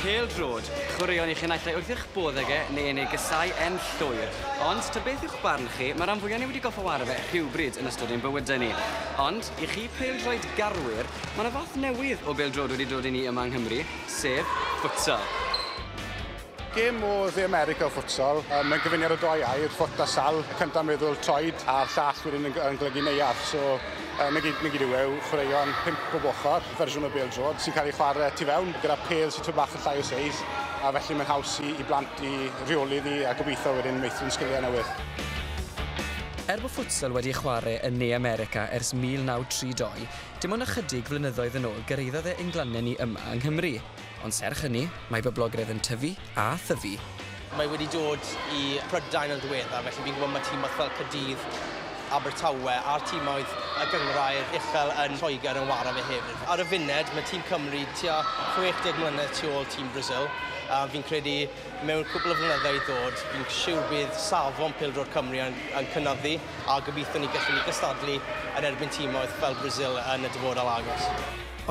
Pêl-drod, chwaraeon i chi naill ai wrth i'ch boddegau neu yn ei gysau en llwyr. Ond, ta beth yw'ch barn chi, mae'r rhan fwyaf ni wedi goffo wara fe rhywbryd yn ystod ein bywydau ni. Ond, i chi pêl-droed garwyr, mae yna fath newydd o bêl-drod wedi dod i ni yma yng Nghymru, sef futsal. Gêm o The America o futsal. Mae'n gyfuniad o doi air, ffwt a sal. Y cyntaf meddwl troed a'r llall wedyn yn golygu neuadd. So, na gyd yw chwaraeon 5 o bochor, fersiwn o bêl-drod, sy'n cael ei chwarae tu fewn gyda pêl sy'n tyd bach yn llai o seis. A felly mae'n haws i blant i reoli ddi a gobeithio wedyn meithrin sgiliau newydd. Bod futsal wedi chwarae yn Ne America ers 1932, dim ond ychydig flynyddoedd yn ôl gyrraeddodd e ein glannau ni yma yng Nghymru. Ond serch hynny, mae boblogredd yn tyfu a thyfu. Mae wedi dod i Prydain yn ddiweddar, felly fi'n gwybod mae tîmoedd fel Caerdydd, Abertawe a'r tîmoedd y gyngrair uchel yn Lloegr yn wara fe hefyd. Ar y funud, mae tîm Cymru tua 60 mlynedd tu ôl tîm Brazil. Fi'n credu mewn cwbl o flynyddoedd i ddod, fi'n siŵr bydd safon pêl-drod Cymru yn cynyddu a gobeithio ni gallwn ni gystadlu yn erbyn tîmoedd fel Brazil yn y dyfodol agos.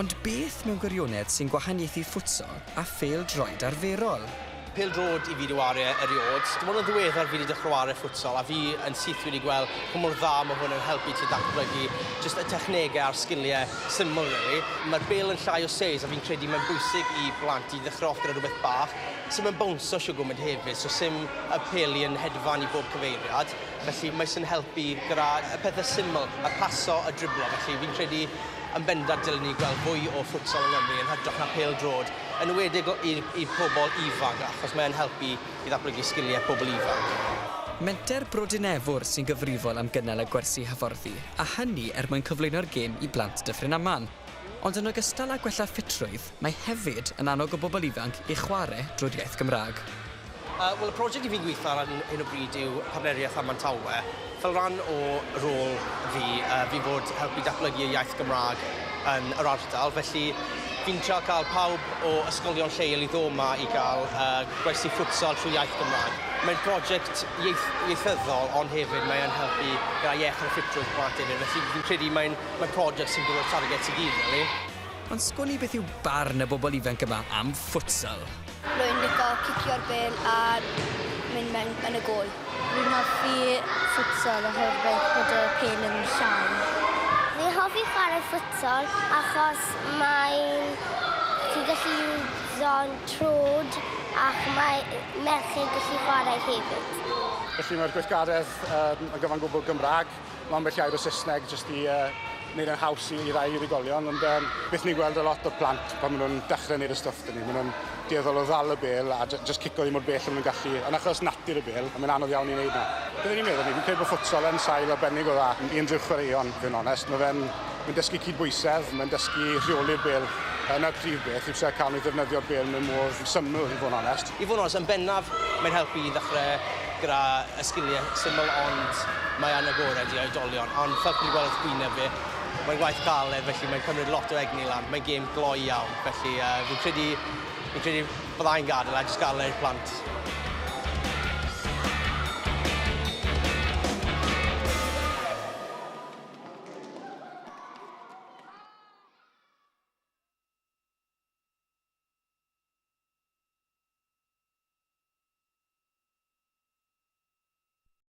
Ond beth mewn gwirionedd sy'n gwahaniaethu futsal a phêl-droed arferol? Pêl-drod i fi wedi wario eriod. Dim ond yn ddiweddar fi wedi dechrau wario futsal a fi yn syth wedi gweld pa mor dda mae hwn yn helpu ti datblygu just y technegau a'r sgiliau syml really. Mae'r bêl yn llai o seis a fi'n credu mae'n bwysig i blant i ddechrau off gyda rhywbeth bach. Sim yn bownsio siw gwmynd hefyd, so sim y peli yn hedfan i bob cyfeiriad. Felly mae sy'n helpu gyda y pethau syml, y paso, y driblo. Felly fi'n credu yn bendant dylen ni gweld fwy o futsal yng Nghymru yn hytrach na pêl-drod, yn enwedig i pobl ifanc, achos mae'n helpu i ddatblygu sgiliau pobl ifanc. Menter Brodinefwr sy'n gyfrifol am gynnal y gwersi hyfforddi, a hynny mwyn cyflwyno'r gêm i blant Dyffryn Aman. Ond yn ogystal â gwella ffitrwydd, mae hefyd yn annog o bobl ifanc i chwarae drwy'r iaith Gymraeg. Wel, y prosiect i fi'n gweithio ar hyn o bryd yw partneriaeth Amantawe. Fel rhan o rôl fi fod helpu datblygu y iaith Gymraeg yn yr ardal, felly fi'n trial cael pawb o ysgolion lleol i ddod yma i gael gwersi futsal trwy iaith Gymraeg. Mae'n prosiect ieithyddol, ond hefyd mae'n helpu gyda iech yn ffitrwydd plant hefyd, felly fi'n credu mae'n prosiect sy'n gwneud target i gyd, really. Ond sgwni beth yw barn y bobl ifanc yma am futsal? Rwy'n licio cicio'r bêl a mynd mewn yn y gol. Rwy'n hoffi futsal oherwydd bod y pêl yn llawn. Fi'n hoffi chwarae futsal achos ti'n gallu uso'n trod ac mae merched gallu chwarae hefyd. Felly mae'r gweithgaredd yn gyfan gwbl Gymraeg. Mae'n bell iair o Saesneg jyst i wneud yn haws i rai unigolion, ond beth ni'n gweld a lot o'r plant pan maen nhw'n dechrau wneud y stwff dyn ni. Maen nhw'n dieddol o ddal y bêl a jyst cico ddim o'r bell yn gallu, ond achos natur y bêl, mae'n anodd iawn i wneud na. Byddwn ni'n meddwl, fi'n credu bod futsal yn sail arbennig o dda i unrhyw chwaraeon, fi'n onest. Mae'n dysgu cydbwysedd, mae'n dysgu rheoli'r bêl. Yna'r prif beth, yw sef cael nhw ddefnyddio'r bêl mewn modd syml, i fod yn onest. I fod yn onest, yn bennaf, mae'n helpu i ddechrau gyda y sgiliau syml, ond mae yn agored i oedolion. Ond fel chi'n gweld gwyneb fi, mae'n gwaith galed, felly mae'n cymryd lot o egni lan. Mae'n gêm gloi iawn, felly fi'n credu byddai'n gadael a jyst gadael i'r plant.